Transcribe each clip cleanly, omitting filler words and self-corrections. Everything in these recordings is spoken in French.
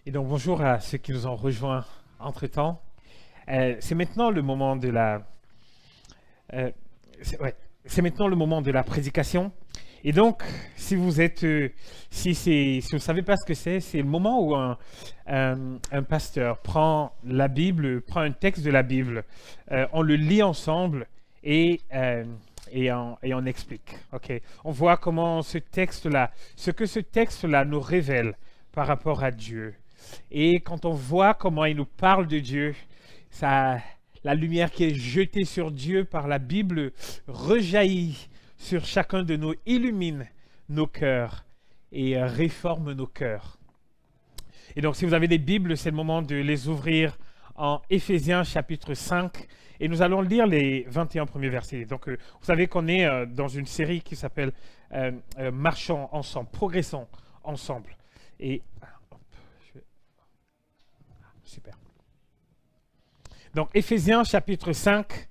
Et donc bonjour à ceux qui nous ont rejoints entre-temps. C'est maintenant le moment de la, ouais, c'est maintenant le moment de la prédication. Et donc, si vous êtes, si vous savez pas ce que c'est le moment où un pasteur prend la Bible, prend un texte de la Bible, on le lit ensemble et on explique. Ok, on voit comment ce texte-là, ce que ce texte-là nous révèle par rapport à Dieu. Et quand on voit comment il nous parle de Dieu, ça, la lumière qui est jetée sur Dieu par la Bible rejaillit sur chacun de nous, illumine nos cœurs et réforme nos cœurs. Et donc, si vous avez des Bibles, c'est le moment de les ouvrir en Éphésiens chapitre 5. Et nous allons lire les 21 premiers versets. Donc, vous savez qu'on est dans une série qui s'appelle Marchons ensemble, progressons ensemble. Et super. Donc, Éphésiens chapitre 5,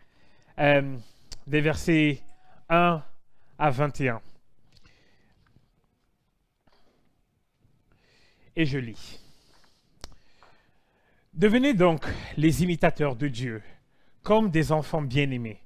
des versets 1 à 21. Et je lis. Devenez donc les imitateurs de Dieu, comme des enfants bien-aimés,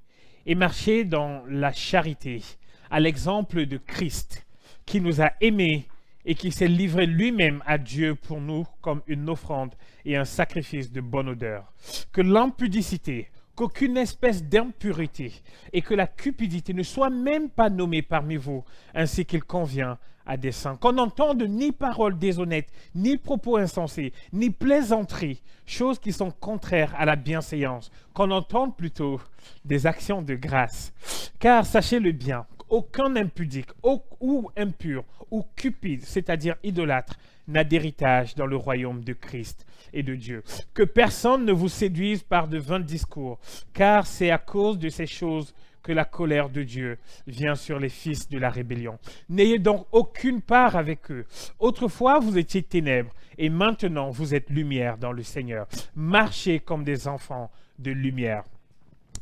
et marchez dans la charité, à l'exemple de Christ, qui nous a aimés et qui s'est livré lui-même à Dieu pour nous comme une offrande et un sacrifice de bonne odeur. Que l'impudicité, qu'aucune espèce d'impureté et que la cupidité ne soient même pas nommées parmi vous, ainsi qu'il convient à des saints. Qu'on n'entende ni paroles déshonnêtes, ni propos insensés, ni plaisanteries, choses qui sont contraires à la bienséance. Qu'on entende plutôt des actions de grâce. Car sachez-le bien, aucun impudique ou impur ou cupide, c'est-à-dire idolâtre, n'a d'héritage dans le royaume de Christ et de Dieu. Que personne ne vous séduise par de vains discours, car c'est à cause de ces choses que la colère de Dieu vient sur les fils de la rébellion. N'ayez donc aucune part avec eux. Autrefois, vous étiez ténèbres, et maintenant vous êtes lumière dans le Seigneur. Marchez comme des enfants de lumière.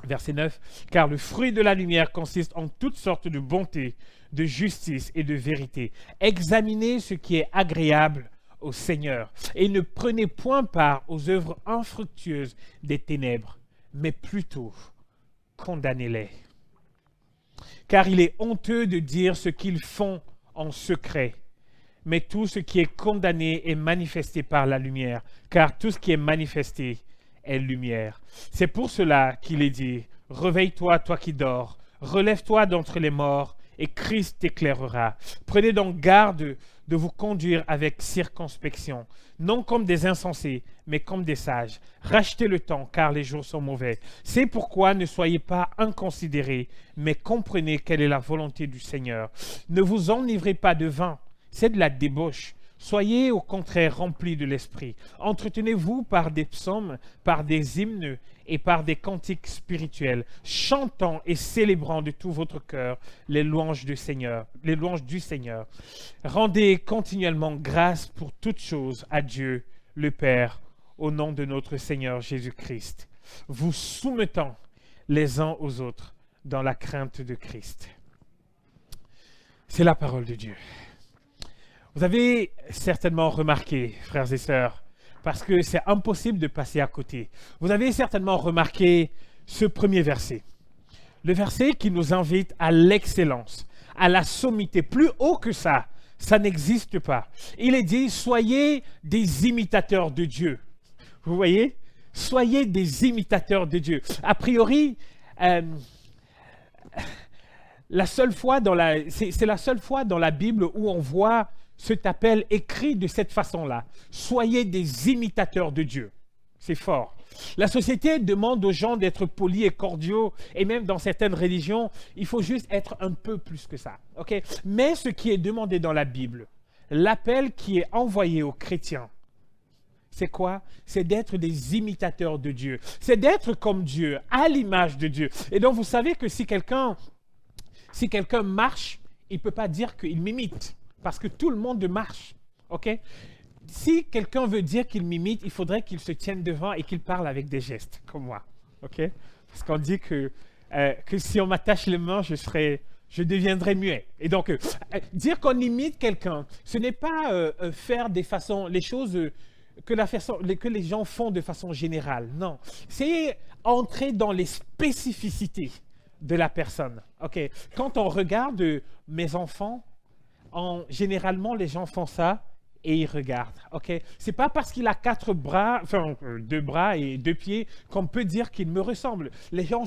Verset 9, car le fruit de la lumière consiste en toutes sortes de bonté, de justice et de vérité. Examinez ce qui est agréable au Seigneur et ne prenez point part aux œuvres infructueuses des ténèbres, mais plutôt condamnez-les. Car il est honteux de dire ce qu'ils font en secret, mais tout ce qui est condamné est manifesté par la lumière, car tout ce qui est manifesté est lumière. C'est pour cela qu'il est dit, réveille-toi, toi qui dors, relève-toi d'entre les morts, et Christ t'éclairera. Prenez donc garde de vous conduire avec circonspection, non comme des insensés, mais comme des sages. Rachetez le temps, car les jours sont mauvais. C'est pourquoi ne soyez pas inconsidérés, mais comprenez quelle est la volonté du Seigneur. Ne vous enivrez pas de vin, c'est de la débauche. Soyez au contraire remplis de l'esprit. Entretenez-vous par des psaumes, par des hymnes et par des cantiques spirituels, chantant et célébrant de tout votre cœur les louanges du Seigneur. Rendez continuellement grâce pour toutes choses à Dieu, le Père, au nom de notre Seigneur Jésus-Christ, vous soumettant les uns aux autres dans la crainte de Christ. C'est la parole de Dieu. Vous avez certainement remarqué, frères et sœurs, parce que c'est impossible de passer à côté, vous avez certainement remarqué ce premier verset. Le verset qui nous invite à l'excellence, à la sommité. Plus haut que ça n'existe pas. Il est dit, soyez des imitateurs de Dieu. Vous voyez? Soyez des imitateurs de Dieu. A priori, c'est la seule fois dans la Bible où on voit cet appel écrit de cette façon-là. Soyez des imitateurs de Dieu. C'est fort. La société demande aux gens d'être polis et cordiaux, et même dans certaines religions, il faut juste être un peu plus que ça. Okay? Mais ce qui est demandé dans la Bible, l'appel qui est envoyé aux chrétiens, c'est quoi? C'est d'être des imitateurs de Dieu. C'est d'être comme Dieu, à l'image de Dieu. Et donc, vous savez que si quelqu'un marche, il ne peut pas dire qu'il m'imite. Parce que tout le monde marche, ok? Si quelqu'un veut dire qu'il m'imite, il faudrait qu'il se tienne devant et qu'il parle avec des gestes, comme moi, ok? Parce qu'on dit que si on m'attache les mains, je deviendrai muet. Et donc, dire qu'on imite quelqu'un, ce n'est pas faire les choses que les gens font de façon générale. Non, c'est entrer dans les spécificités de la personne. Ok, quand on regarde mes enfants, généralement les gens font ça et ils regardent. Ok, c'est pas parce qu'il a 2 bras et 2 pieds qu'on peut dire qu'il me ressemble. Les gens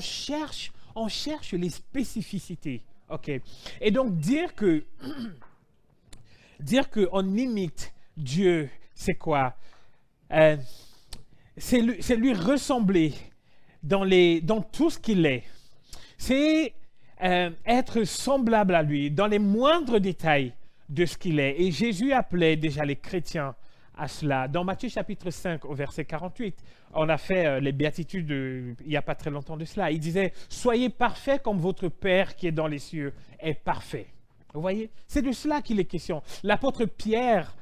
on cherche les spécificités. Ok, et donc dire qu'on imite Dieu, c'est quoi? C'est lui ressembler dans tout ce qu'il est. C'est être semblable à lui dans les moindres détails de ce qu'il est. Et Jésus appelait déjà les chrétiens à cela. Dans Matthieu chapitre 5 au verset 48, on a fait les béatitudes il n'y a pas très longtemps de cela. Il disait « Soyez parfaits comme votre Père qui est dans les cieux est parfait ». Vous voyez? C'est de cela qu'il est question. L'apôtre Pierre,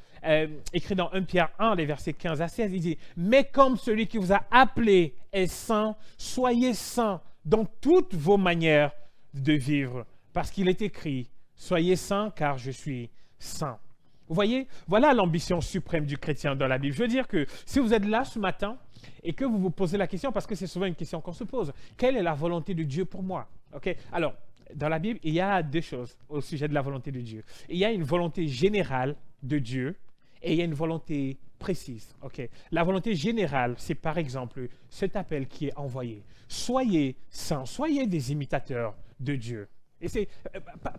écrit dans 1 Pierre 1, les versets 15 à 16, il dit « Mais comme celui qui vous a appelé est saint, soyez saints dans toutes vos manières de vivre. Parce qu'il est écrit, soyez saints car je suis saint. » Vous voyez, voilà l'ambition suprême du chrétien dans la Bible. Je veux dire que si vous êtes là ce matin et que vous vous posez la question, parce que c'est souvent une question qu'on se pose, quelle est la volonté de Dieu pour moi? Ok. Alors, dans la Bible, il y a 2 choses au sujet de la volonté de Dieu. Il y a une volonté générale de Dieu et il y a une volonté précise. Okay? La volonté générale, c'est par exemple cet appel qui est envoyé. Soyez saints, soyez des imitateurs de Dieu. Et c'est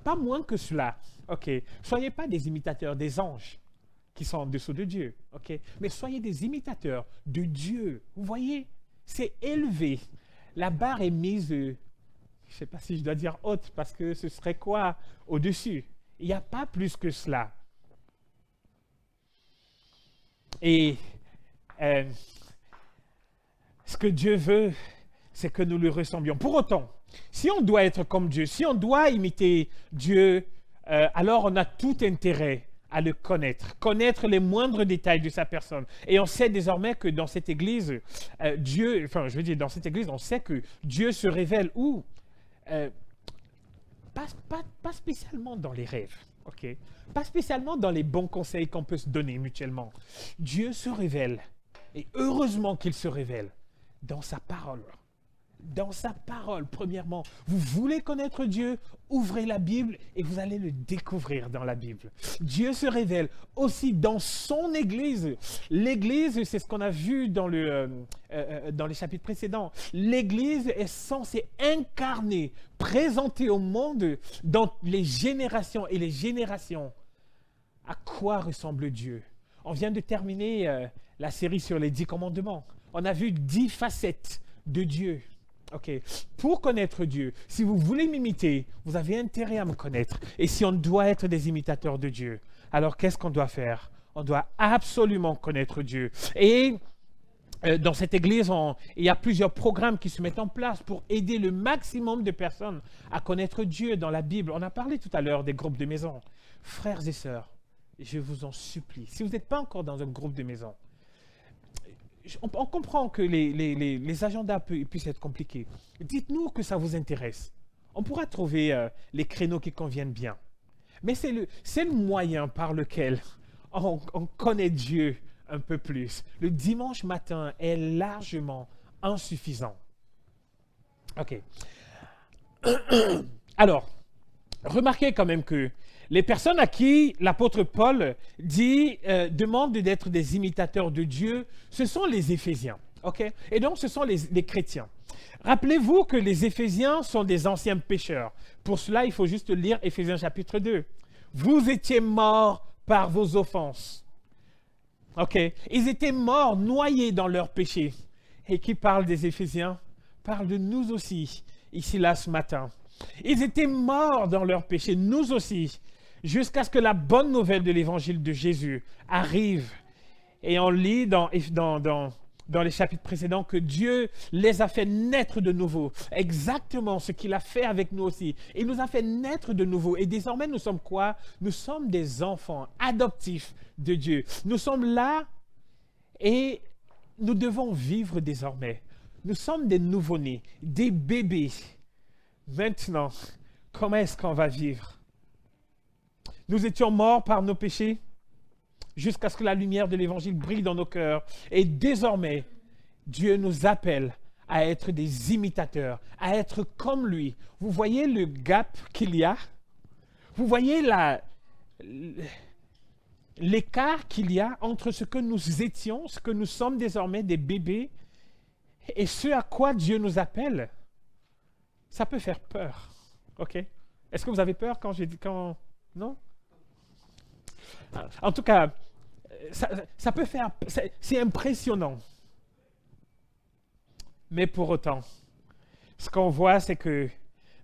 pas moins que cela. Okay? Soyez pas des imitateurs des anges qui sont en dessous de Dieu. Okay? Mais soyez des imitateurs de Dieu. Vous voyez, c'est élevé. La barre est mise, je ne sais pas si je dois dire haute, parce que ce serait quoi au-dessus? Il n'y a pas plus que cela. Et ce que Dieu veut, c'est que nous lui ressemblions. Pour autant, si on doit être comme Dieu, si on doit imiter Dieu, alors on a tout intérêt à le connaître les moindres détails de sa personne. Et on sait désormais que dans cette église, dans cette église, on sait que Dieu se révèle où? Pas spécialement dans les rêves. Okay. Pas spécialement dans les bons conseils qu'on peut se donner mutuellement. Dieu se révèle, et heureusement qu'il se révèle, dans sa parole. Dans sa parole, premièrement. Vous voulez connaître Dieu, ouvrez la Bible et vous allez le découvrir dans la Bible. Dieu se révèle aussi dans son Église. L'Église, c'est ce qu'on a vu dans les chapitres précédents. L'Église est censée incarner, présenter au monde, dans les générations et les générations, à quoi ressemble Dieu. On vient de terminer la série sur les 10 commandements. On a vu 10 facettes de Dieu. Okay. Pour connaître Dieu, si vous voulez m'imiter, vous avez intérêt à me connaître. Et si on doit être des imitateurs de Dieu, alors qu'est-ce qu'on doit faire? On doit absolument connaître Dieu. Et dans cette église, il y a plusieurs programmes qui se mettent en place pour aider le maximum de personnes à connaître Dieu dans la Bible. On a parlé tout à l'heure des groupes de maison. Frères et sœurs, je vous en supplie, si vous n'êtes pas encore dans un groupe de maison, on comprend que les agendas puissent être compliqués. Dites-nous que ça vous intéresse. On pourra trouver les créneaux qui conviennent bien. Mais c'est le moyen par lequel on connaît Dieu un peu plus. Le dimanche matin est largement insuffisant. OK. Alors, remarquez quand même que les personnes à qui l'apôtre Paul demande d'être des imitateurs de Dieu, ce sont les Éphésiens. Okay? Et donc, ce sont les chrétiens. Rappelez-vous que les Éphésiens sont des anciens pécheurs. Pour cela, il faut juste lire Éphésiens chapitre 2. Vous étiez morts par vos offenses. Okay? Ils étaient morts, noyés dans leurs péchés. Et qui parle des Éphésiens? Parle de nous aussi, ici, là, ce matin. Ils étaient morts dans leurs péchés, nous aussi, jusqu'à ce que la bonne nouvelle de l'évangile de Jésus arrive. Et on lit dans les chapitres précédents que Dieu les a fait naître de nouveau. Exactement ce qu'il a fait avec nous aussi. Il nous a fait naître de nouveau. Et désormais, nous sommes quoi? Nous sommes des enfants adoptifs de Dieu. Nous sommes là et nous devons vivre désormais. Nous sommes des nouveau-nés, des bébés. Maintenant, comment est-ce qu'on va vivre? Nous étions morts par nos péchés. jusqu'à ce que la lumière de l'Évangile brille dans nos cœurs. Et désormais, Dieu nous appelle à être des imitateurs, à être comme lui. Vous voyez le gap qu'il y a? Vous voyez l'écart qu'il y a entre ce que nous étions, ce que nous sommes désormais, des bébés, et ce à quoi Dieu nous appelle? Ça peut faire peur. OK? Est-ce que vous avez peur quand j'ai dit quand... Non? En tout cas, ça peut faire... C'est impressionnant. Mais pour autant, ce qu'on voit, c'est que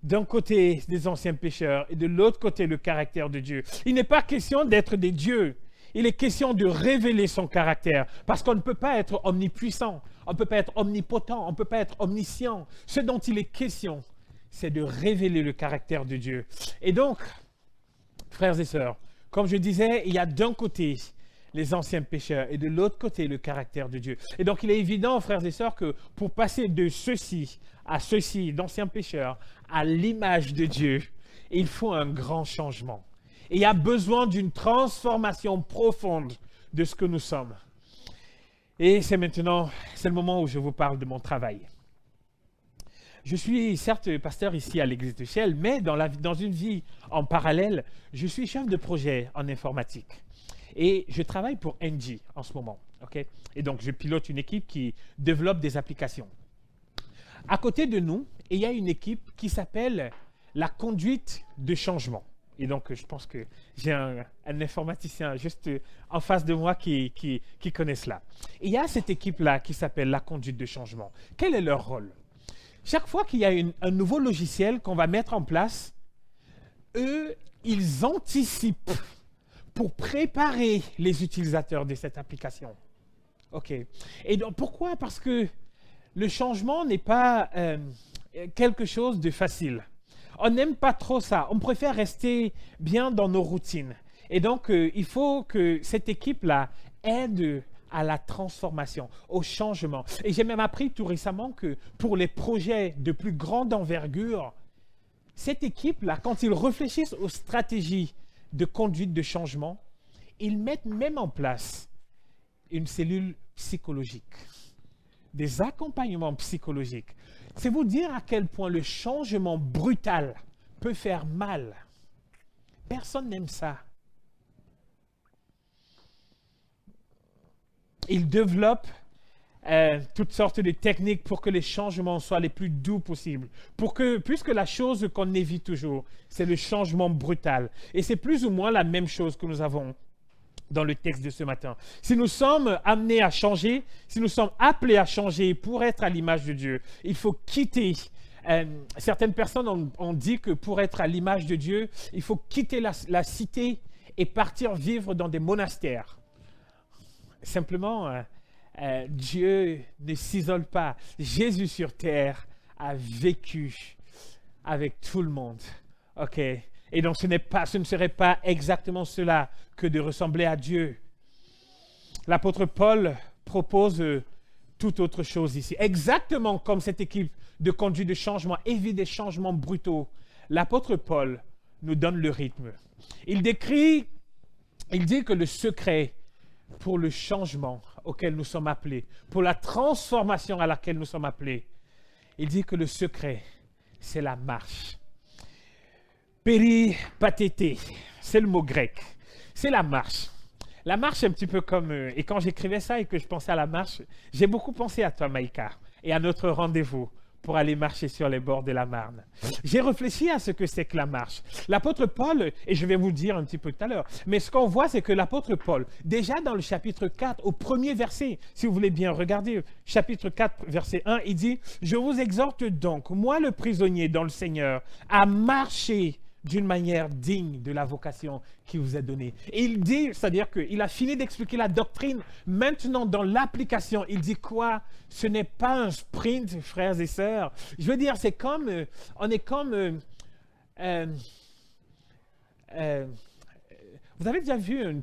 d'un côté, des anciens pécheurs et de l'autre côté, le caractère de Dieu. Il n'est pas question d'être des dieux. Il est question de révéler son caractère. Parce qu'on ne peut pas être omnipuissant, on ne peut pas être omnipotent, on ne peut pas être omniscient. Ce dont il est question, c'est de révéler le caractère de Dieu. Et donc, frères et sœurs, comme je disais, il y a d'un côté les anciens pécheurs et de l'autre côté le caractère de Dieu. Et donc il est évident, frères et sœurs, que pour passer de ceci à ceci, d'anciens pécheurs, à l'image de Dieu, il faut un grand changement. Et il y a besoin d'une transformation profonde de ce que nous sommes. Et c'est le moment où je vous parle de mon travail. Je suis certes pasteur ici à l'Église de Chelles, mais dans une vie en parallèle, je suis chef de projet en informatique. Et je travaille pour Engie en ce moment. Okay? Et donc, je pilote une équipe qui développe des applications. À côté de nous, il y a une équipe qui s'appelle la conduite de changement. Et donc, je pense que j'ai un informaticien juste en face de moi qui connaît cela. Et il y a cette équipe-là qui s'appelle la conduite de changement. Quel est leur rôle? Chaque fois qu'il y a un nouveau logiciel qu'on va mettre en place, eux, ils anticipent pour préparer les utilisateurs de cette application. OK. Et donc, pourquoi? Parce que le changement n'est pas quelque chose de facile. On n'aime pas trop ça. On préfère rester bien dans nos routines. Et donc, il faut que cette équipe-là aide à la transformation, au changement. Et j'ai même appris tout récemment que pour les projets de plus grande envergure, cette équipe-là, quand ils réfléchissent aux stratégies de conduite de changement, ils mettent même en place une cellule psychologique, des accompagnements psychologiques. C'est vous dire à quel point le changement brutal peut faire mal. Personne n'aime ça. Ils développent toutes sortes de techniques pour que les changements soient les plus doux possibles. Puisque la chose qu'on évite toujours, c'est le changement brutal. Et c'est plus ou moins la même chose que nous avons dans le texte de ce matin. Si nous sommes amenés à changer, si nous sommes appelés à changer pour être à l'image de Dieu, il faut quitter. Certaines personnes ont dit que pour être à l'image de Dieu, il faut quitter la cité et partir vivre dans des monastères. Simplement, Dieu ne s'isole pas. Jésus sur terre a vécu avec tout le monde. OK? Et donc, ce ne serait pas exactement cela que de ressembler à Dieu. L'apôtre Paul propose toute autre chose ici. Exactement comme cette équipe de conduite de changement évite des changements brutaux, l'apôtre Paul nous donne le rythme. Il dit que le secret pour le changement auquel nous sommes appelés, pour la transformation à laquelle nous sommes appelés, il dit que le secret, c'est la marche. Péripatété, c'est le mot grec. C'est la marche. La marche, c'est un petit peu comme... et quand j'écrivais ça et que je pensais à la marche, j'ai beaucoup pensé à toi, Maïka, et à notre rendez-vous pour aller marcher sur les bords de la Marne. J'ai réfléchi à ce que c'est que la marche. L'apôtre Paul, et je vais vous le dire un petit peu tout à l'heure, mais ce qu'on voit, c'est que l'apôtre Paul, déjà dans le chapitre 4, au premier verset, si vous voulez bien regarder, chapitre 4, verset 1, il dit « Je vous exhorte donc, moi le prisonnier dans le Seigneur, à marcher d'une manière digne de la vocation qui vous est donnée. » Et il dit, c'est-à-dire qu'il a fini d'expliquer la doctrine. Maintenant, dans l'application, il dit quoi? Ce n'est pas un sprint, frères et sœurs. Je veux dire, on est comme... vous avez déjà vu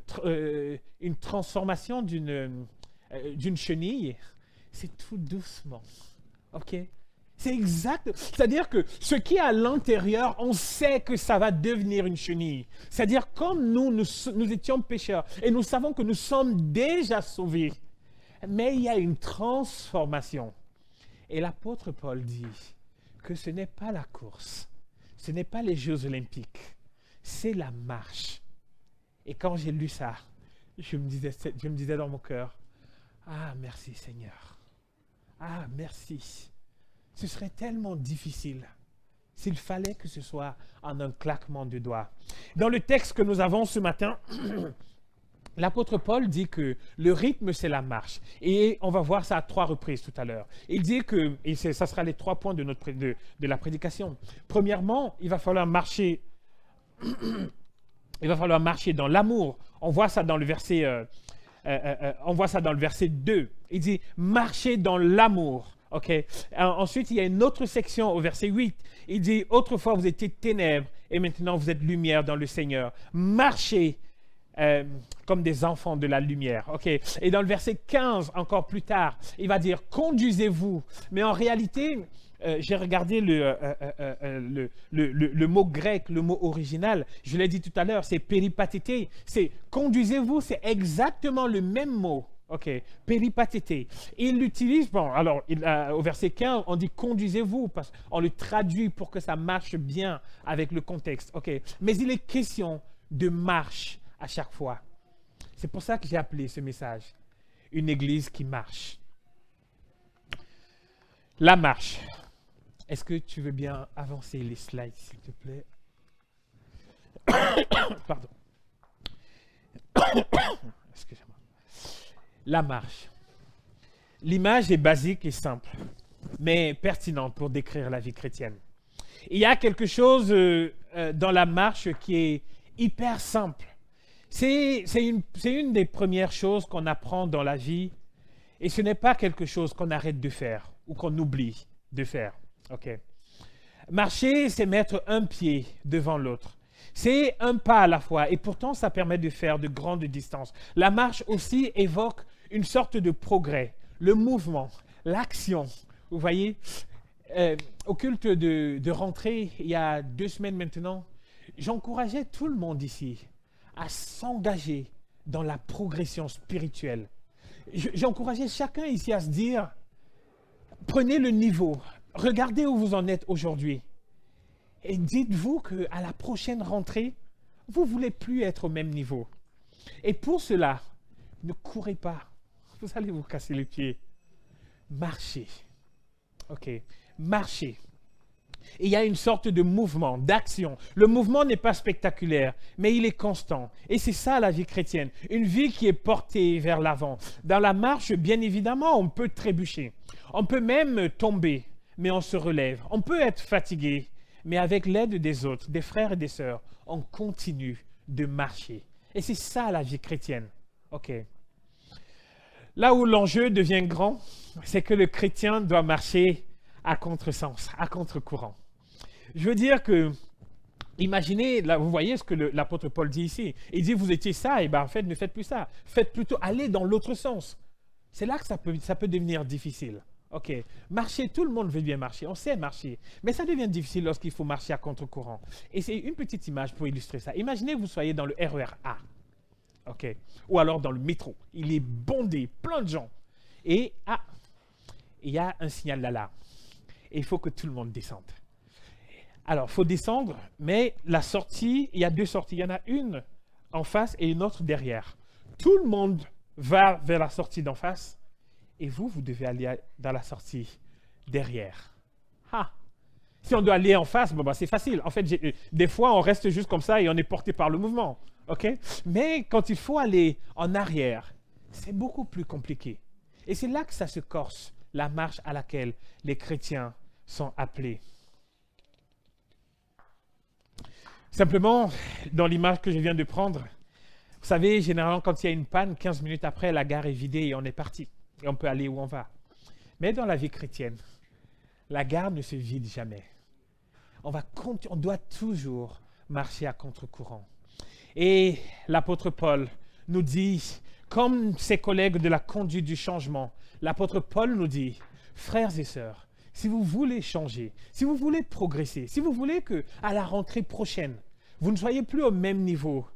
une transformation d'une chenille? C'est tout doucement. OK? C'est exact. C'est-à-dire que ce qui est à l'intérieur, on sait que ça va devenir une chenille. C'est-à-dire comme nous étions pécheurs et nous savons que nous sommes déjà sauvés, mais il y a une transformation. Et l'apôtre Paul dit que ce n'est pas la course, ce n'est pas les Jeux olympiques, c'est la marche. Et quand j'ai lu ça, je me disais dans mon cœur, ah merci Seigneur, ah merci. Ce serait tellement difficile s'il fallait que ce soit en un claquement de doigts. Dans le texte que nous avons ce matin, l'apôtre Paul dit que le rythme, c'est la marche. Et on va voir ça à 3 reprises tout à l'heure. Il dit que, et ça sera les 3 points de la prédication. Premièrement, il va falloir marcher dans l'amour. On voit ça dans le verset 2. Il dit marcher dans l'amour. Okay. Ensuite, il y a une autre section au verset 8. Il dit, autrefois vous étiez ténèbres et maintenant vous êtes lumière dans le Seigneur. Marchez comme des enfants de la lumière. Okay. Et dans le verset 15, encore plus tard, il va dire, conduisez-vous. Mais en réalité, j'ai regardé le mot grec, le mot original. Je l'ai dit tout à l'heure, c'est péripatété. C'est conduisez-vous, c'est exactement le même mot. Ok, péripatété. Il l'utilise, au verset 15, on dit conduisez-vous, parce qu'on le traduit pour que ça marche bien avec le contexte. Ok, mais il est question de marche à chaque fois. C'est pour ça que j'ai appelé ce message une église qui marche. La marche. Est-ce que tu veux bien avancer les slides, s'il te plaît? Pardon. Excusez-moi. La marche. L'image est basique et simple, mais pertinente pour décrire la vie chrétienne. Il y a quelque chose dans la marche qui est hyper simple. C'est une des premières choses qu'on apprend dans la vie, et ce n'est pas quelque chose qu'on arrête de faire ou qu'on oublie de faire. Okay. Marcher, c'est mettre un pied devant l'autre. C'est un pas à la fois et pourtant ça permet de faire de grandes distances. La marche aussi évoque une sorte de progrès, le mouvement, l'action. Vous voyez, au culte de rentrée, il y a 2 semaines maintenant, j'encourageais tout le monde ici à s'engager dans la progression spirituelle. J'encourageais chacun ici à se dire, prenez le niveau, regardez où vous en êtes aujourd'hui. Et dites-vous qu'à la prochaine rentrée, vous ne voulez plus être au même niveau. Et pour cela, ne courez pas. Vous allez vous casser les pieds. Marchez. OK. Marchez. Et il y a une sorte de mouvement, d'action. Le mouvement n'est pas spectaculaire, mais il est constant. Et c'est ça la vie chrétienne. Une vie qui est portée vers l'avant. Dans la marche, bien évidemment, on peut trébucher. On peut même tomber, mais on se relève. On peut être fatigué, mais avec l'aide des autres, des frères et des sœurs, on continue de marcher. Et c'est ça la vie chrétienne. OK. Là où l'enjeu devient grand, c'est que le chrétien doit marcher à contresens, à contre-courant. Je veux dire que, imaginez, là, vous voyez ce que l'apôtre Paul dit ici. Il dit, vous étiez ça, et bien en fait, ne faites plus ça. Faites plutôt aller dans l'autre sens. C'est là que ça peut devenir difficile. OK. Marcher, tout le monde veut bien marcher. On sait marcher. Mais ça devient difficile lorsqu'il faut marcher à contre-courant. Et c'est une petite image pour illustrer ça. Imaginez que vous soyez dans le RER A. OK. Ou alors dans le métro. Il est bondé, plein de gens. Et il y a un signal d'alarme. Et il faut que tout le monde descende. Alors, il faut descendre, mais la sortie, il y a 2 sorties. Il y en a une en face et une autre derrière. Tout le monde va vers la sortie d'en face. Et vous devez aller dans la sortie derrière. Si on doit aller en face, c'est facile. En fait, des fois, on reste juste comme ça et on est porté par le mouvement. Okay? Mais quand il faut aller en arrière, c'est beaucoup plus compliqué. Et c'est là que ça se corse, la marche à laquelle les chrétiens sont appelés. Simplement, dans l'image que je viens de prendre, vous savez, généralement, quand il y a une panne, 15 minutes après, la gare est vidée et on est parti. Et on peut aller où on va. Mais dans la vie chrétienne, la gare ne se vide jamais. On doit toujours marcher à contre-courant. Et l'apôtre Paul nous dit, comme ses collègues de la conduite du changement, l'apôtre Paul nous dit, frères et sœurs, si vous voulez changer, si vous voulez progresser, si vous voulez qu'à la rentrée prochaine, vous ne soyez plus au même niveau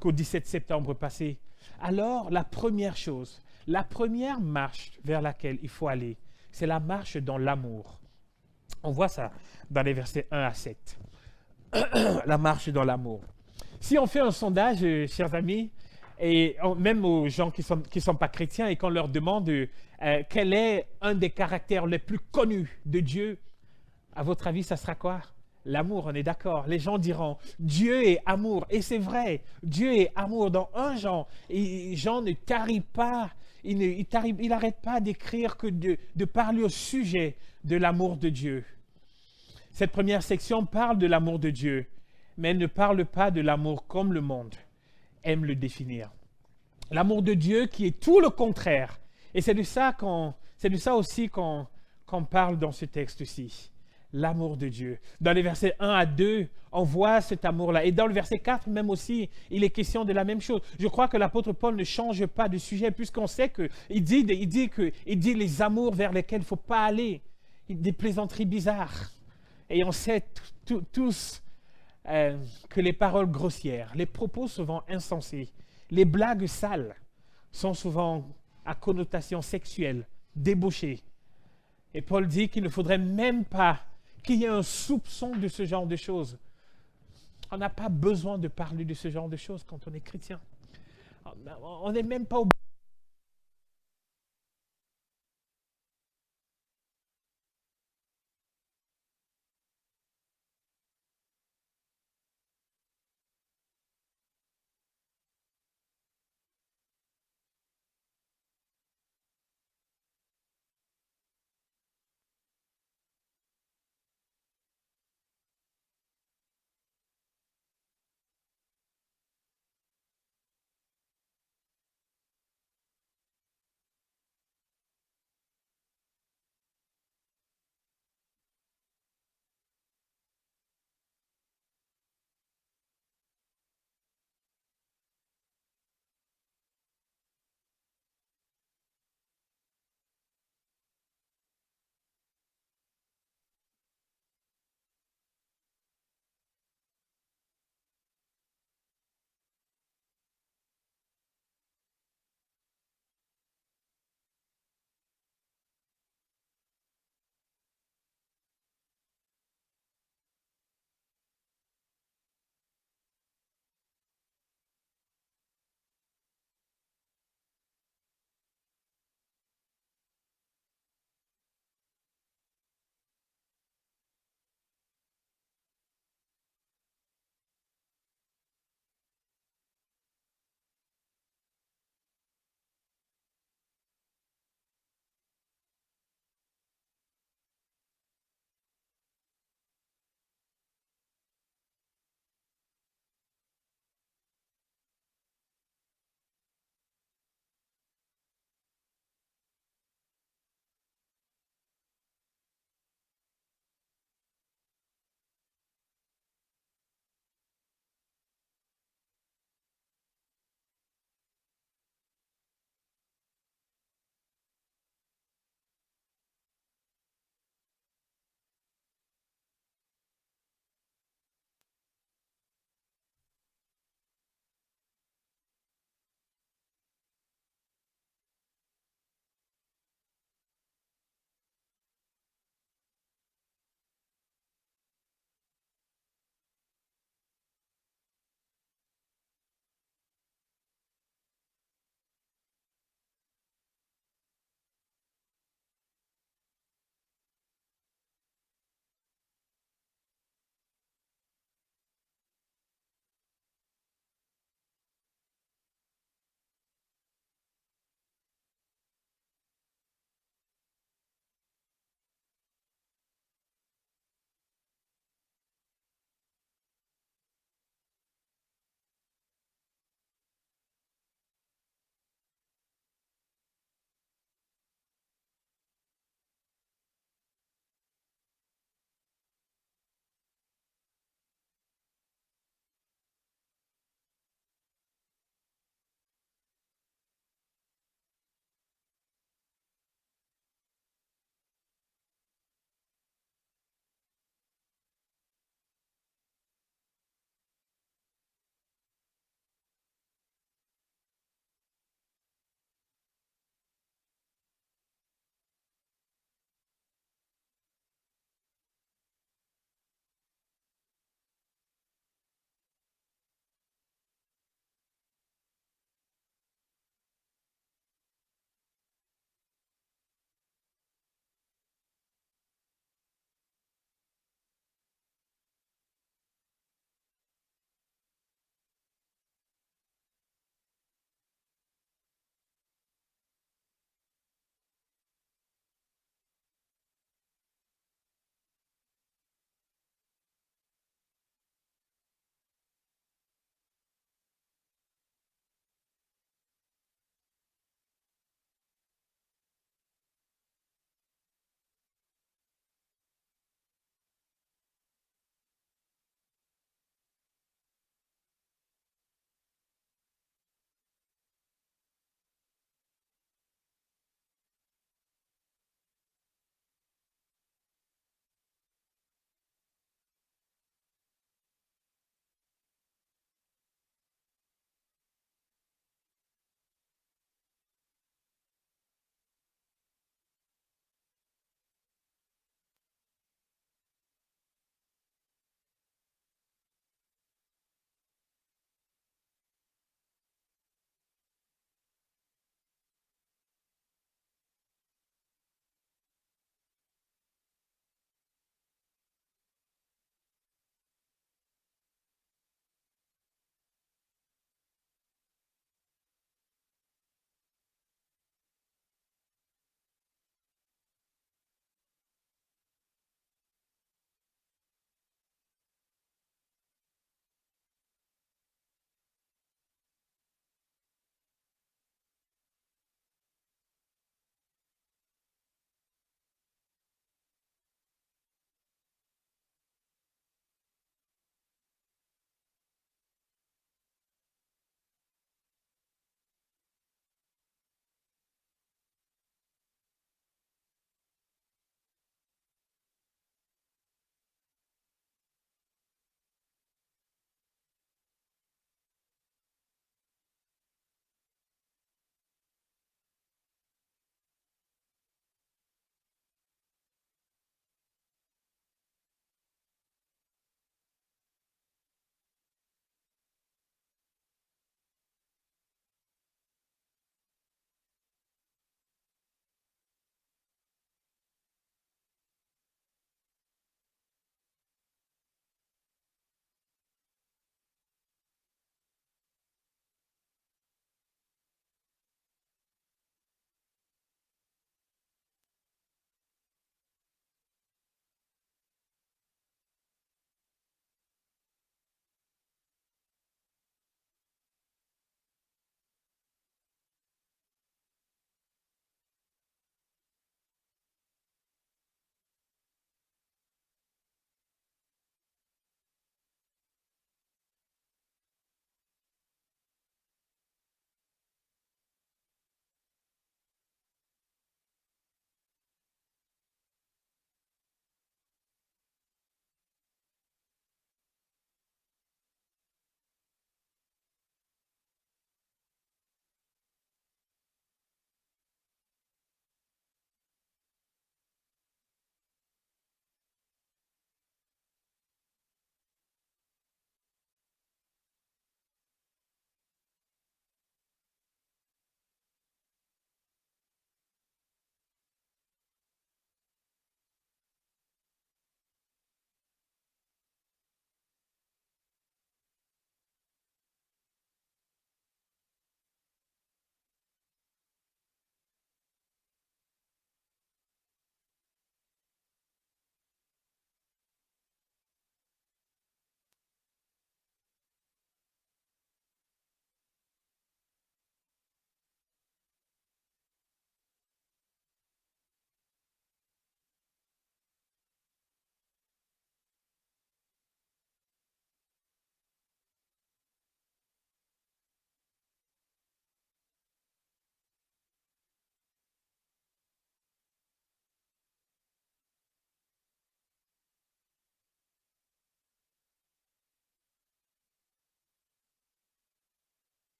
qu'au 17 septembre passé, alors la première chose, la première marche vers laquelle il faut aller, c'est la marche dans l'amour. On voit ça dans les versets 1 à 7. La marche dans l'amour. Si on fait un sondage, chers amis, et même aux gens qui sont pas chrétiens, et qu'on leur demande quel est un des caractères les plus connus de Dieu, à votre avis, ça sera quoi? L'amour, on est d'accord. Les gens diront Dieu est amour. Et c'est vrai, Dieu est amour. Dans 1 Jean, et Jean ne tarit pas, il n'arrête pas d'écrire que de parler au sujet de l'amour de Dieu. Cette première section parle de l'amour de Dieu, mais elle ne parle pas de l'amour comme le monde aime le définir. L'amour de Dieu qui est tout le contraire. Et c'est de ça aussi qu'on parle dans ce texte-ci. L'amour de Dieu. Dans les versets 1 à 2, on voit cet amour-là. Et dans le verset 4, même aussi, il est question de la même chose. Je crois que l'apôtre Paul ne change pas de sujet, puisqu'on sait qu'il dit les amours vers lesquels il ne faut pas aller. Des plaisanteries bizarres. Et on sait tous que les paroles grossières, les propos souvent insensés, les blagues sales sont souvent à connotation sexuelle, débauchées. Et Paul dit qu'il ne faudrait même pas qu'il y ait un soupçon de ce genre de choses. On n'a pas besoin de parler de ce genre de choses quand on est chrétien. On n'est même pas obligé